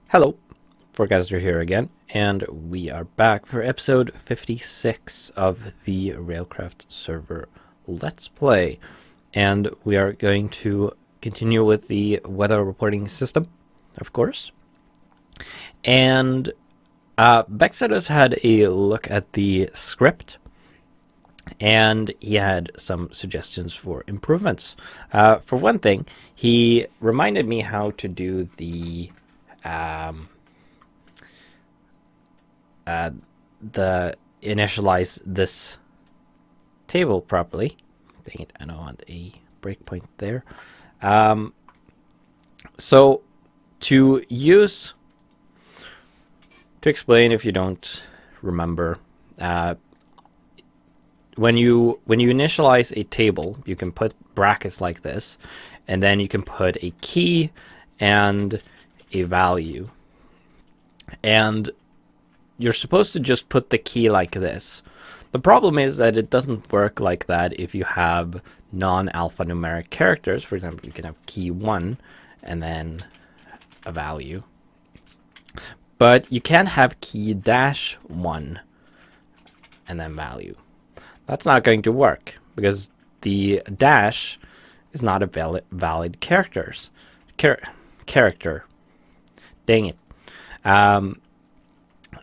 Hello, Forecaster here again, and we are back for episode 56 of the Railcraft server Let's Play. And we are going to continue with the weather reporting system, of course. And Bexodus had a look at the script, and he had some suggestions for improvements. For one thing, he reminded me how to do the initialize this table properly. Dang it, I don't want a breakpoint there. So to explain if you don't remember, when you initialize a table, you can put brackets like this, and then you can put a key and a value. And you're supposed to just put the key like this. The problem is that it doesn't work like that if you have non-alphanumeric characters. For example, you can have key 1 and then a value. But you can't have key dash 1 and then value. That's not going to work because the dash is not a valid character. Dang it.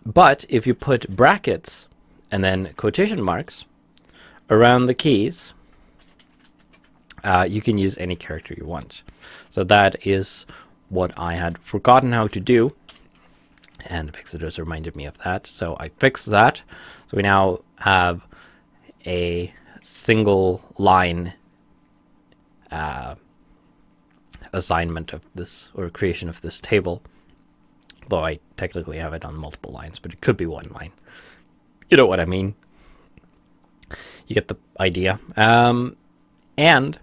But if you put brackets and then quotation marks around the keys, you can use any character you want. So that is what I had forgotten how to do, and Vexidus reminded me of that. So I fixed that. So we now have a single line assignment of this, or creation of this table. Though I technically have it on multiple lines, but it could be one line. You know what I mean. You get the idea. And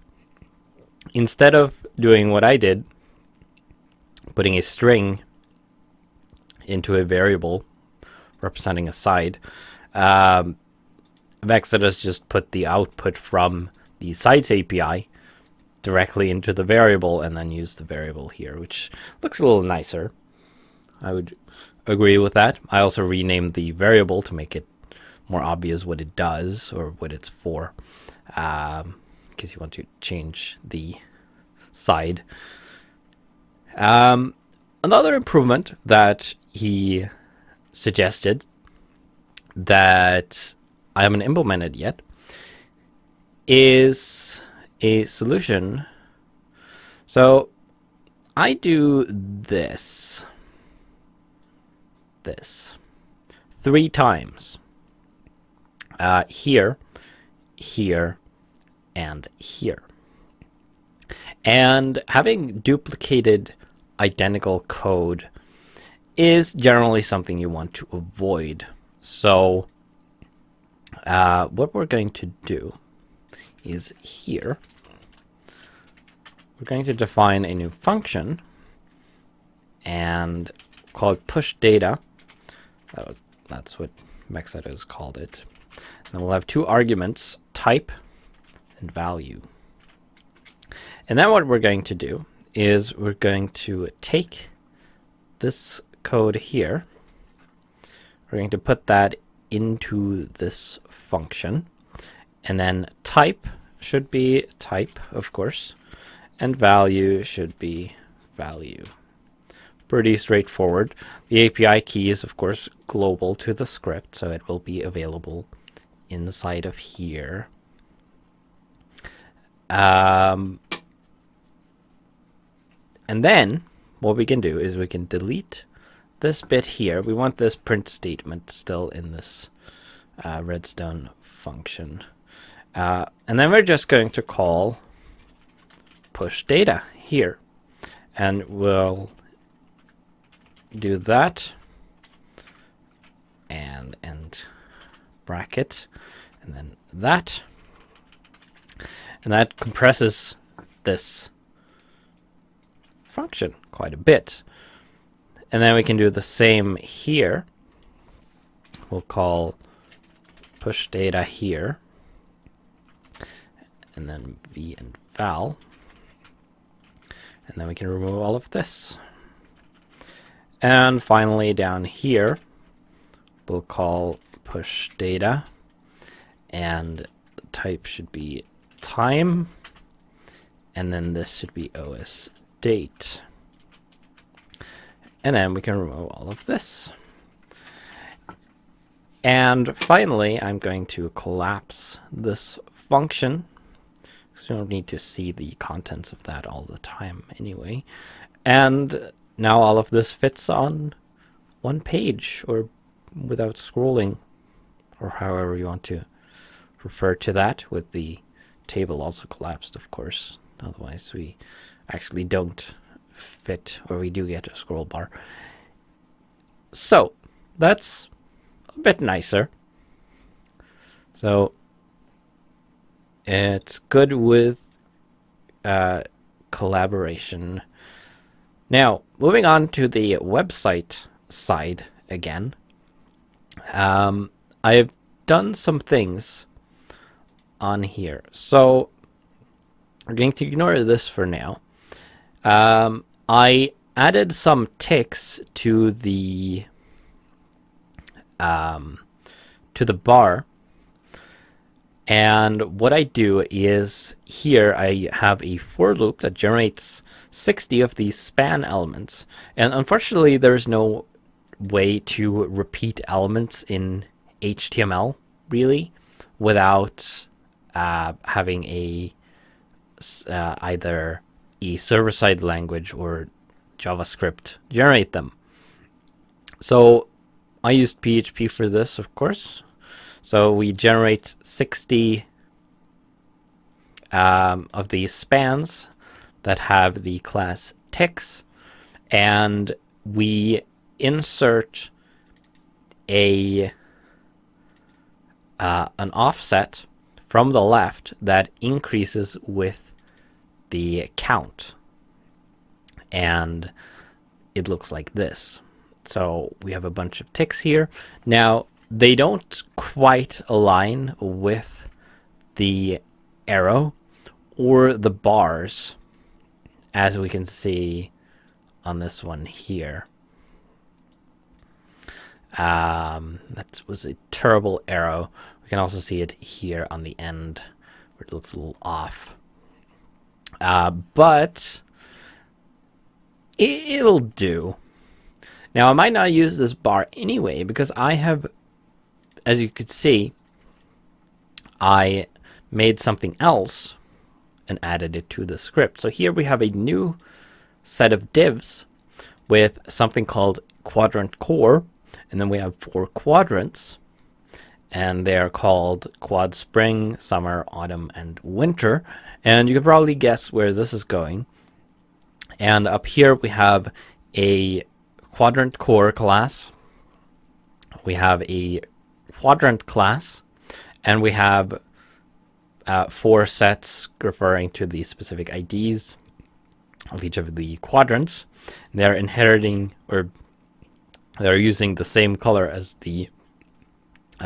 instead of doing what I did, putting a string into a variable representing a side, Vexodus just put the output from the sides API directly into the variable and then use the variable here, which looks a little nicer. I would agree with that. I also renamed the variable to make it more obvious what it does or what it's for, because you want to change the side. Another improvement that he suggested that I haven't implemented yet is a solution. So I do this 3 times. Here, here, and here. And having duplicated identical code is generally something you want to avoid. So what we're going to do is here, we're going to define a new function and call it push data. That's what Mexodus called it. And then we'll have 2 arguments, type and value. And then what we're going to do is we're going to take this code here. We're going to put that into this function. And then type should be type, of course. And value should be value. Pretty straightforward. The API key is, of course, global to the script, so it will be available inside of here. And then what we can do is we can delete this bit here. We want this print statement still in this redstone function. And then we're just going to call push data here. And we'll do that and end bracket and then that, and that compresses this function quite a bit. And then we can do the same here. We'll call push data here and then v and val, and then we can remove all of this. And finally down here, we'll call push data, and the type should be time, and then this should be OS date. And then we can remove all of this. And finally, I'm going to collapse this function, because you don't need to see the contents of that all the time anyway. And now all of this fits on one page, or without scrolling, or however you want to refer to that, with the table also collapsed, of course. Otherwise, we actually don't fit, or we do get a scroll bar. So that's a bit nicer. So it's good with collaboration. Now, moving on to the website side again, I've done some things on here. So we're going to ignore this for now. I added some ticks to the bar, and what I do is here I have a for loop that generates 60 of these span elements, and unfortunately there's no way to repeat elements in HTML really without having a either a server-side language or JavaScript generate them. So I used PHP for this, of course. So we generate 60 of these spans that have the class ticks, and we insert an offset from the left that increases with the count, and it looks like this. So we have a bunch of ticks here. Now they don't quite align with the arrow or the bars, as we can see on this one here. That was a terrible arrow. We can also see it here on the end where it looks a little off. But it'll do. Now, I might not use this bar anyway, because I have, as you could see, I made something else and added it to the script. So here we have a new set of divs with something called quadrant core, and then we have 4 quadrants, and they're called quad spring, summer, autumn, and winter. And you can probably guess where this is going. And up here we have a quadrant core class, we have a quadrant class, and we have 4 sets referring to the specific IDs of each of the quadrants. They're inheriting, or they're using the same color as the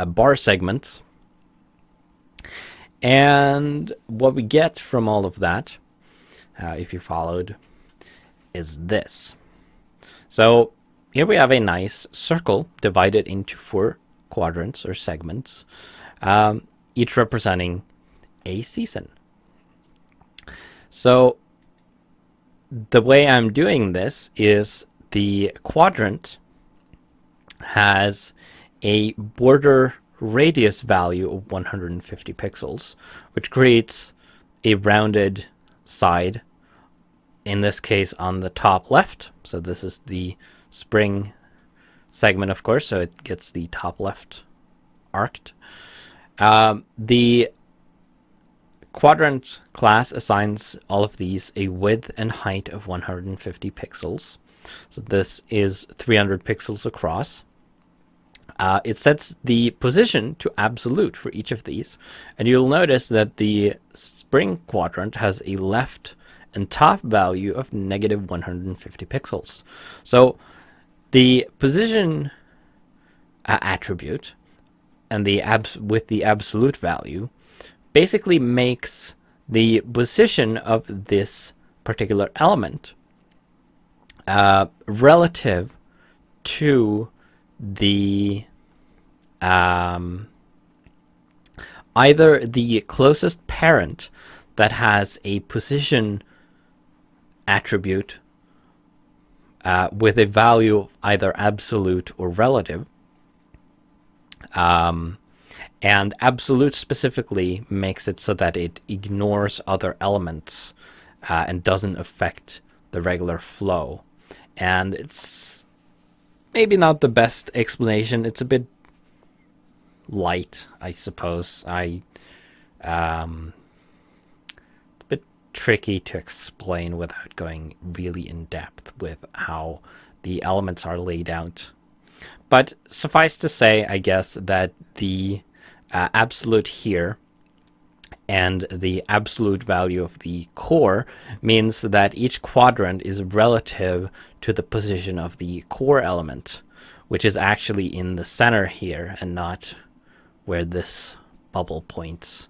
bar segments. And what we get from all of that, if you followed, is this. So here we have a nice circle divided into 4 quadrants or segments, each representing a season. So the way I'm doing this is the quadrant has a border radius value of 150 pixels, which creates a rounded side, in this case on the top left. So this is the spring segment, of course, so it gets the top left arced. The quadrant class assigns all of these a width and height of 150 pixels. So this is 300 pixels across. It sets the position to absolute for each of these, and you'll notice that the spring quadrant has a left and top value of negative 150 pixels. So the position attribute and with the absolute value basically makes the position of this particular element relative to the either the closest parent that has a position attribute with a value of either absolute or relative. And absolute specifically makes it so that it ignores other elements and doesn't affect the regular flow. And it's maybe not the best explanation. It's a bit light, I suppose. It's a bit tricky to explain without going really in depth with how the elements are laid out. But suffice to say, I guess, that the absolute here and the absolute value of the core means that each quadrant is relative to the position of the core element, which is actually in the center here and not where this bubble points.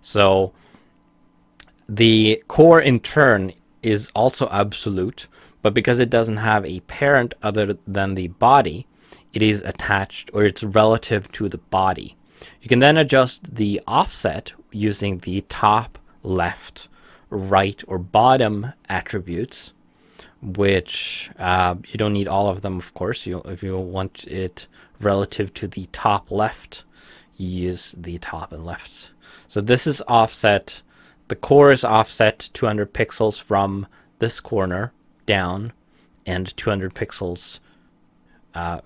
So the core in turn is also absolute, but because it doesn't have a parent other than the body, it is attached, or it's relative to the body. You can then adjust the offset using the top, left, right, or bottom attributes, which you don't need all of them, of course. If you want it relative to the top left, you use the top and left. So this is offset. The core is offset 200 pixels from this corner down and 200 pixels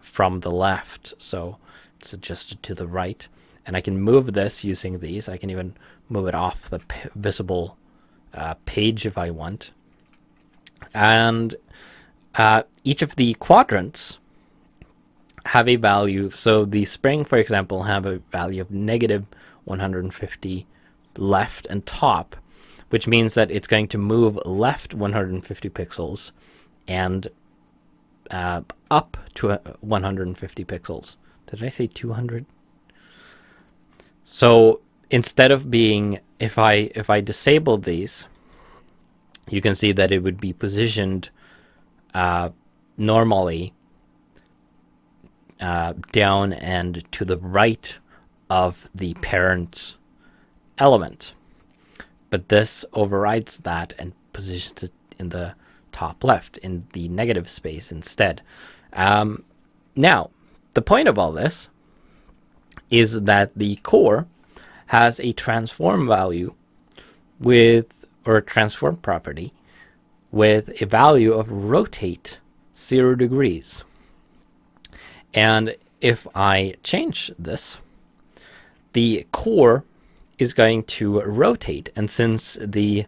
from the left. So it's adjusted to the right. And I can move this using these. I can even move it off the visible page if I want. And each of the quadrants have a value. So the spring, for example, have a value of negative 150 left and top, which means that it's going to move left 150 pixels and up to 150 pixels. Did I say 200? So instead of being, if I disable these, you can see that it would be positioned normally down and to the right of the parent element. But this overrides that and positions it in the top left, in the negative space instead. Now, the point of all this is that the core has a transform value with, or a transform property with a value of rotate 0 degrees. And if I change this, the core is going to rotate, and since the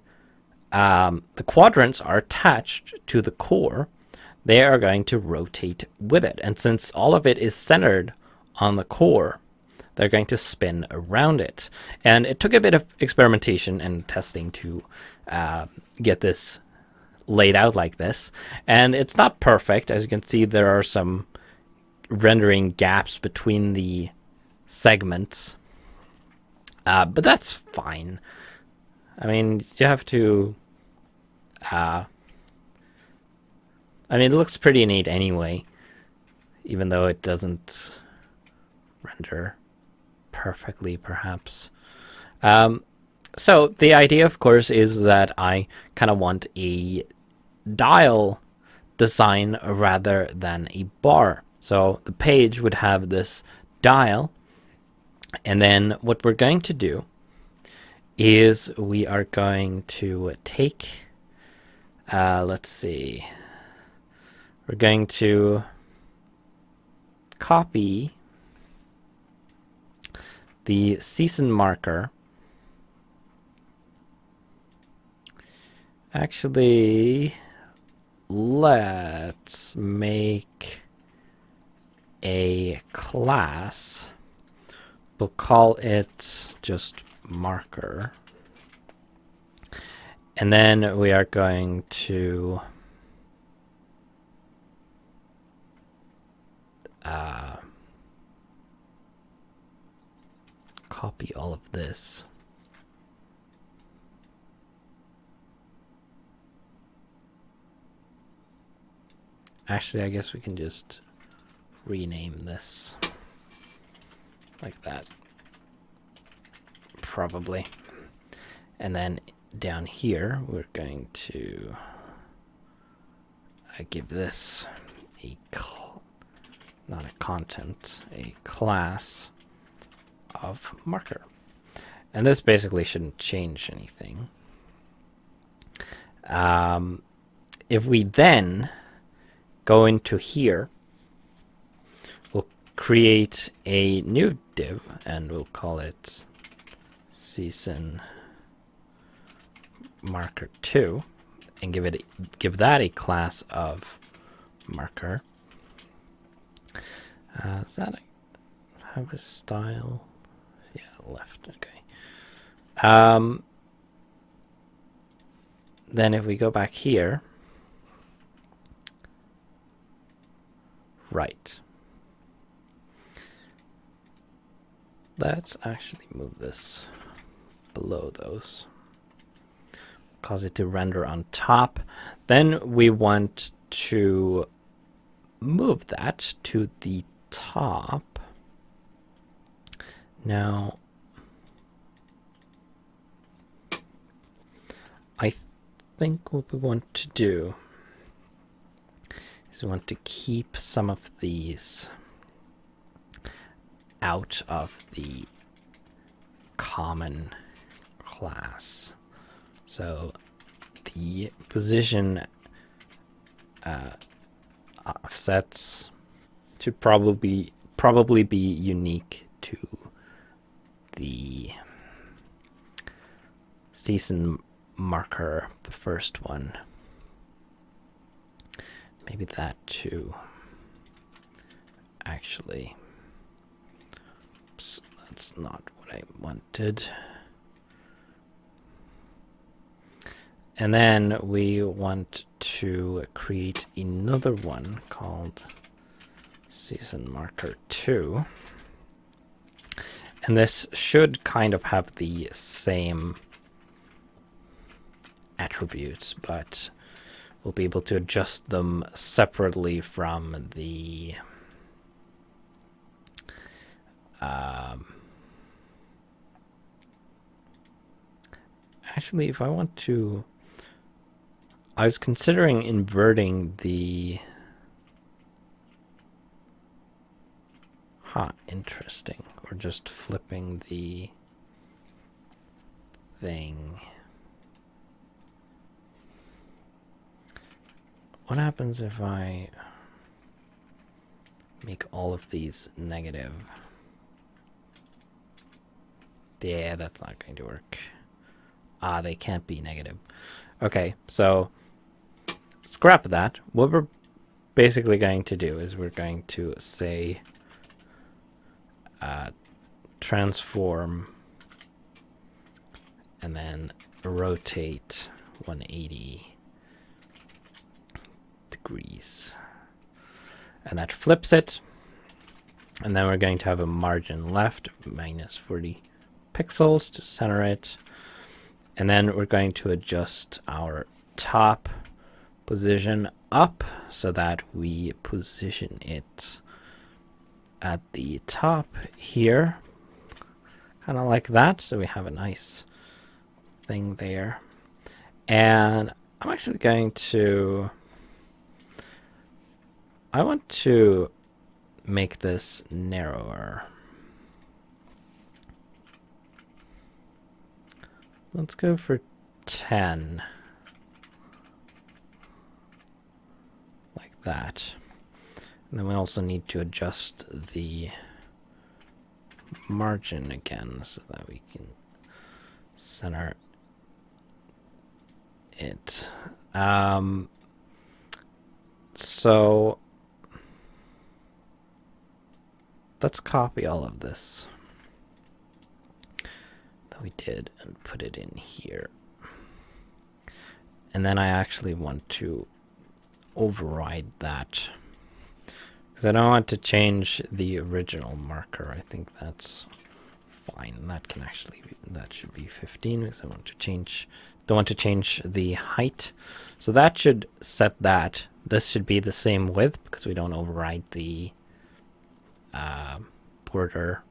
quadrants are attached to the core, they are going to rotate with it. And since all of it is centered on the core, they're going to spin around it. And it took a bit of experimentation and testing to get this laid out like this. And it's not perfect. As you can see, there are some rendering gaps between the segments. But that's fine. I mean, you have to... I mean, it looks pretty neat anyway, even though it doesn't render perfectly, perhaps. So the idea, of course, is that I kind of want a dial design rather than a bar. So the page would have this dial, and then what we're going to do is we are going to take, let's see, we're going to copy the season marker. Actually, let's make a class. We'll call it just marker. And then we are going to copy all of this. Actually, I guess we can just rename this like that. Probably. And then down here, we're going to give this a not a content, a class of marker. And this basically shouldn't change anything. If we then go into here, we'll create a new div and we'll call it season marker 2 and give that a class of marker. Does that have a style? Yeah, left. Okay. Then if we go back here, right. Let's actually move this below those. Cause it to render on top. Then we want to move that to the top. Now, I think what we want to do is we want to keep some of these out of the common class. So the position offsets should probably be unique to the season marker, the first one. Maybe that too. Actually, oops, that's not what I wanted. And then we want to create another one called season marker 2. And this should kind of have the same attributes, but we'll be able to adjust them separately from the actually, if I want to, I was considering inverting the interesting, or just flipping the thing. What happens if I make all of these negative? Yeah, that's not going to work. They can't be negative. Okay, so scrap that. What we're basically going to do is we're going to say transform and then rotate 180 degrees. And that flips it. And then we're going to have a margin left of -40 pixels to center it. And then we're going to adjust our top position up so that we position it at the top here, kind of like that, so we have a nice thing there. And I'm actually going to, I want to make this narrower. Let's go for 10, like that. And then we also need to adjust the margin again so that we can center it. So let's copy all of this that we did and put it in here. And then I actually want to override that, because I don't want to change the original marker. I think that's fine. That can actually that should be 15 because I want to change. Don't want to change the height, so that should set that. This should be the same width because we don't override the border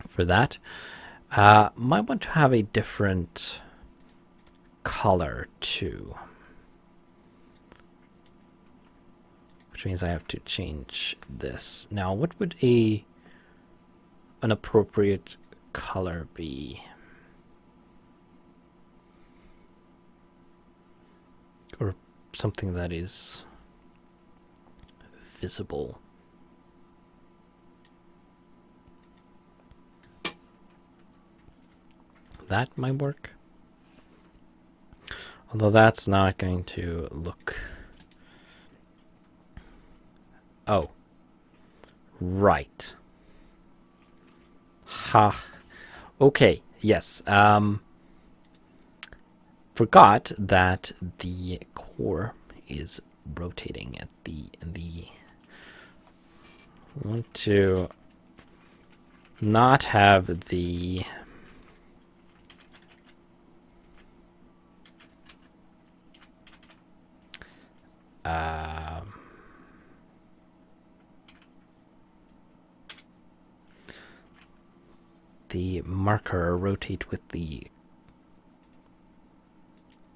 for that. Might want to have a different color too, which means I have to change this. Now, what would an appropriate color be? Or something that is visible. That might work. Although that's not going to look... Oh. Right. Ha. Okay, yes. Forgot that the core is rotating at the... I want to not have the... the marker rotate with the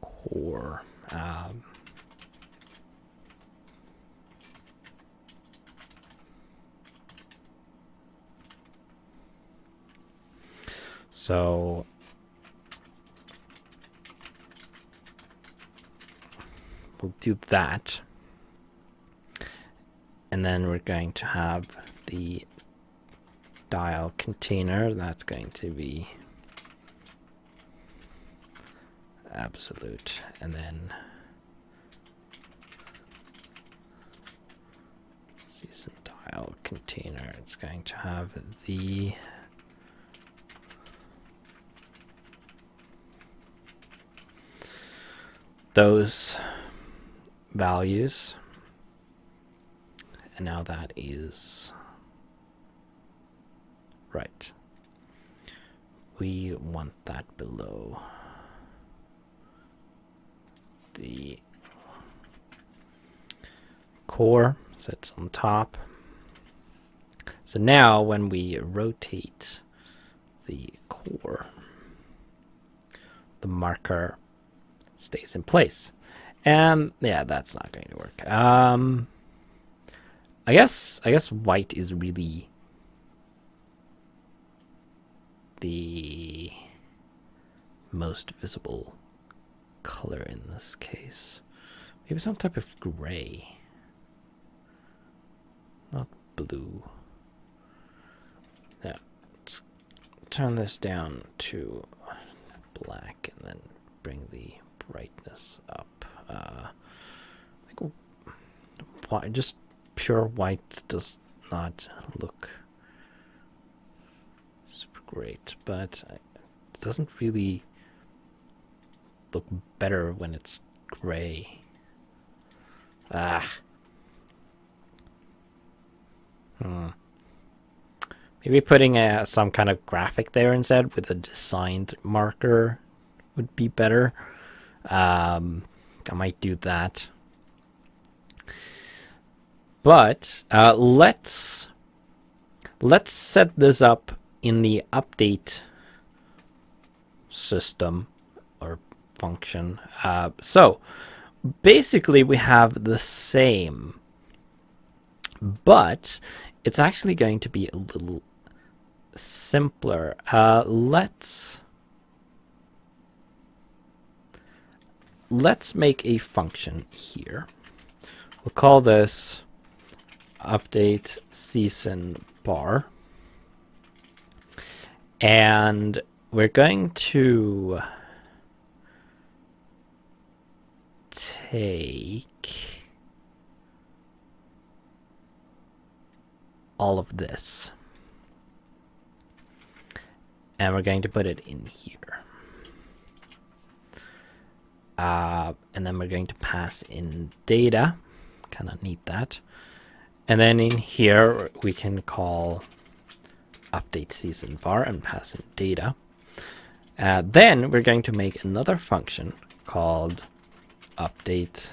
core. So we'll do that. And then we're going to have the dial container. That's going to be absolute. And then season dial container. It's going to have the those values. And now that is right. We want that below the core, so it's on top. So now when we rotate the core, the marker stays in place. And yeah, that's not going to work. I guess white is really the most visible color in this case. Maybe some type of gray, not blue. Now let's turn this down to black and then bring the brightness up. Just pure white does not look super great, but it doesn't really look better when it's gray. Maybe putting some kind of graphic there instead with a designed marker would be better. I might do that. But let's set this up in the update system or function. So basically we have the same, but it's actually going to be a little simpler. Let's make a function here. We'll call this update season bar, and we're going to take all of this and we're going to put it in here. And then we're going to pass in data. Kind of need that. And then in here we can call update season var and pass in data. Then we're going to make another function called update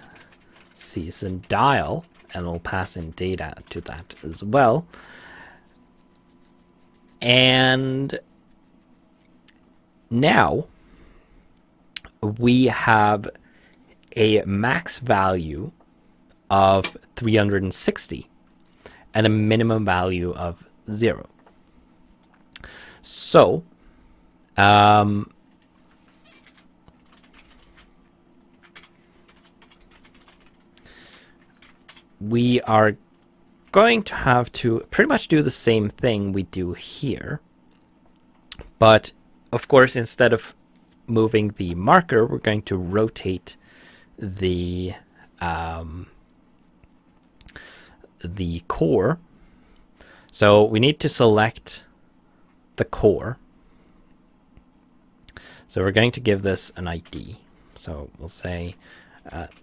season dial, and we'll pass in data to that as well. And now we have a max value of 360 and a minimum value of 0. So we are going to have to pretty much do the same thing we do here. But of course, instead of moving the marker, we're going to rotate the core. So we need to select the core. So we're going to give this an ID. So we'll say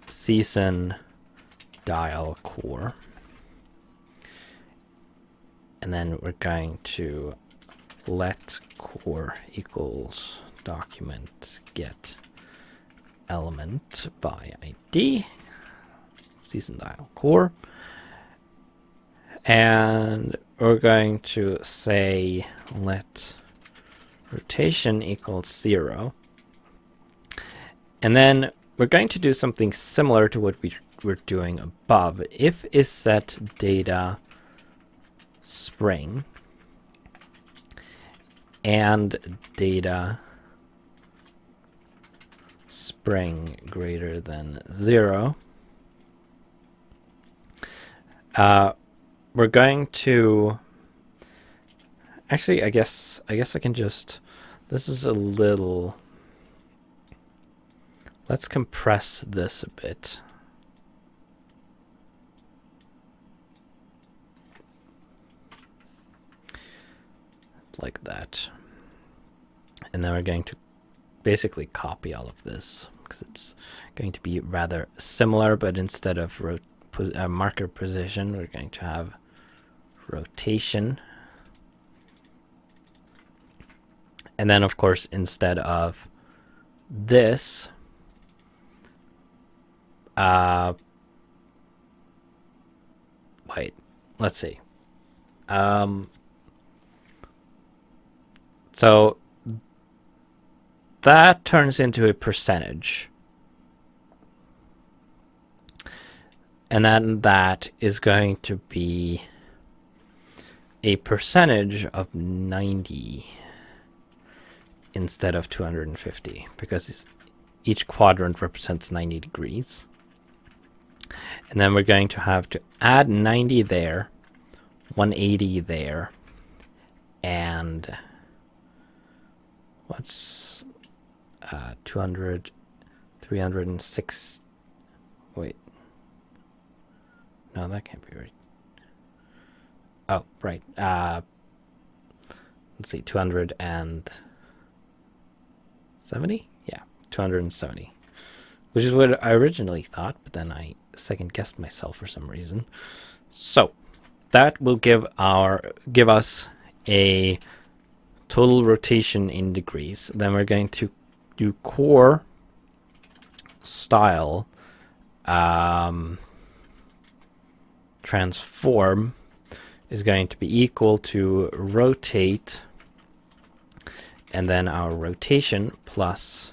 season dial core. And then we're going to let core equals document get element by ID, season dial core. And we're going to say let rotation equals 0. And then we're going to do something similar to what we were doing above. If is set data spring and data spring greater than 0, we're going to actually, I guess I can just, this is a little, let's compress this a bit. Like that. And then we're going to basically copy all of this because it's going to be rather similar, but instead of marker position, we're going to have rotation. And then, of course, instead of this, wait, let's see. So that turns into a percentage. And then that is going to be a percentage of 90 instead of 250, because each quadrant represents 90 degrees. And then we're going to have to add 90 there, 180 there, and what's 200, 306, wait, no, that can't be right. Oh, right. Let's see, 270? Yeah, 270. Which is what I originally thought, but then I second-guessed myself for some reason. So that will give us a total rotation in degrees. Then we're going to do core style transform is going to be equal to rotate, and then our rotation plus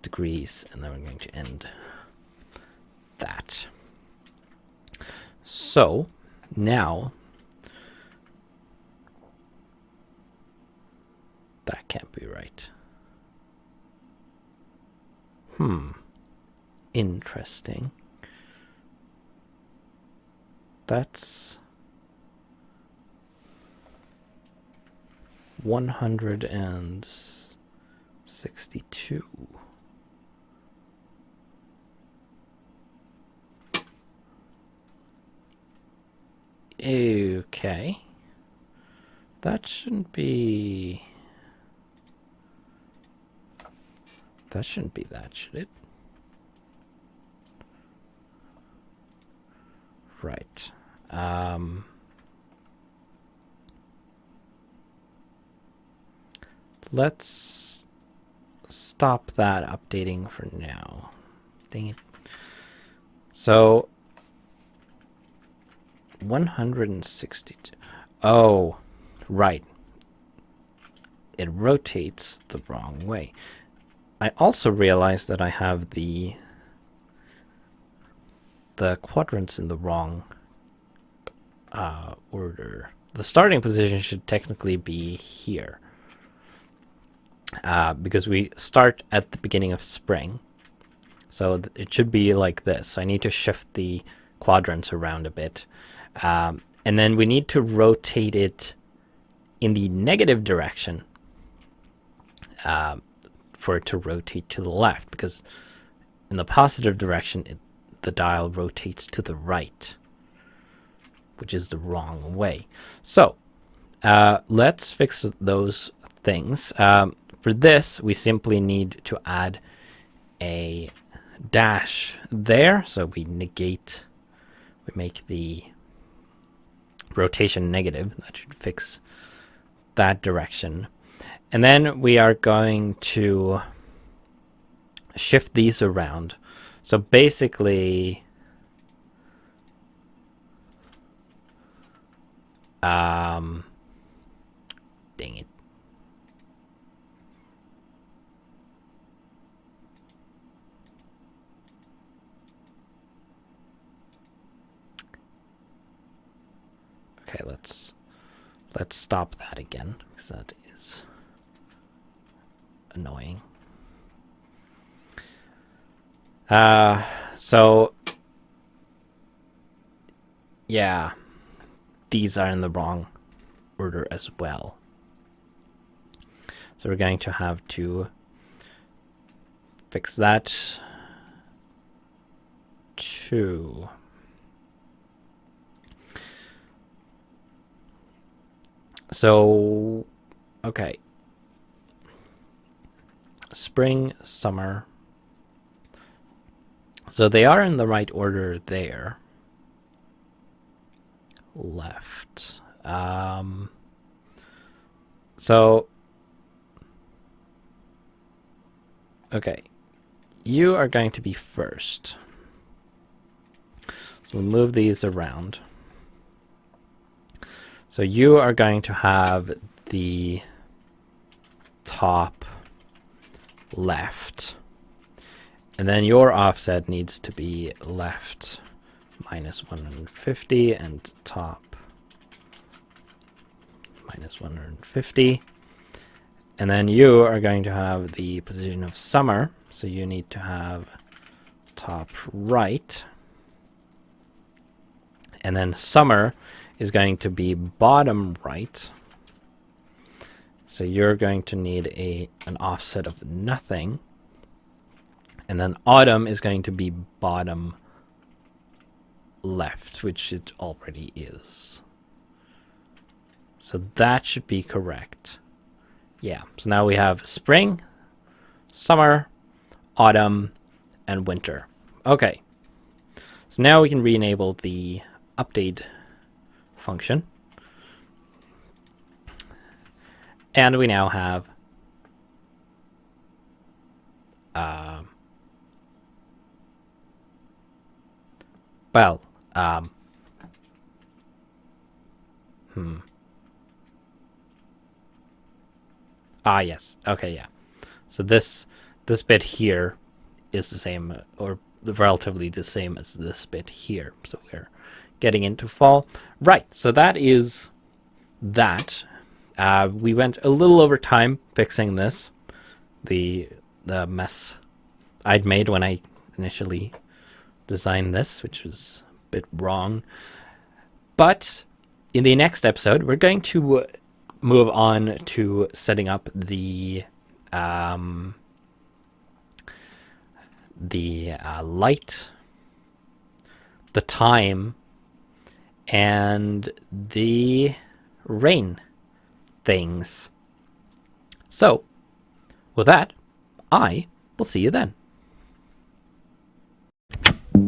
degrees, and then we're going to end that. So now that can't be right. Interesting. That's 162. Okay. That shouldn't be that, should it? Right. let's stop that updating for now. Dang it. So 162. Oh, right. It rotates the wrong way. I also realized that I have the quadrants in the wrong order. The starting position should technically be here. Because we start at the beginning of spring. So it should be like this. I need to shift the quadrants around a bit. And then we need to rotate it in the negative direction for it to rotate to the left. Because in the positive direction, the dial rotates to the right, which is the wrong way. So let's fix those things. For this, we simply need to add a dash there. So we make the rotation negative. That should fix that direction. And then we are going to shift these around. So basically, dang it. Okay, let's stop that again, because that is annoying. So yeah, these are in the wrong order as well. So we're going to have to fix that too. So, okay. Spring, summer. So they are in the right order there. Left. So, okay. You are going to be first. So we'll move these around. So you are going to have the top left. And then your offset needs to be left minus 150 and top minus 150. And then you are going to have the position of summer. So you need to have top right. And then summer is going to be bottom right. So you're going to need an offset of nothing. And then autumn is going to be bottom left, which it already is. So that should be correct. Yeah, so now we have spring, summer, autumn, and winter. Okay, so now we can re-enable the update function. And we now have yes. Okay, yeah. So this bit here is the same, or relatively the same as this bit here. So we're getting into fall. Right, so that is that. We went a little over time fixing this, the mess I'd made when I initially designed this, which was a bit wrong. But in the next episode, we're going to move on to setting up the light, the time, and the rain things. So, with that, I will see you then.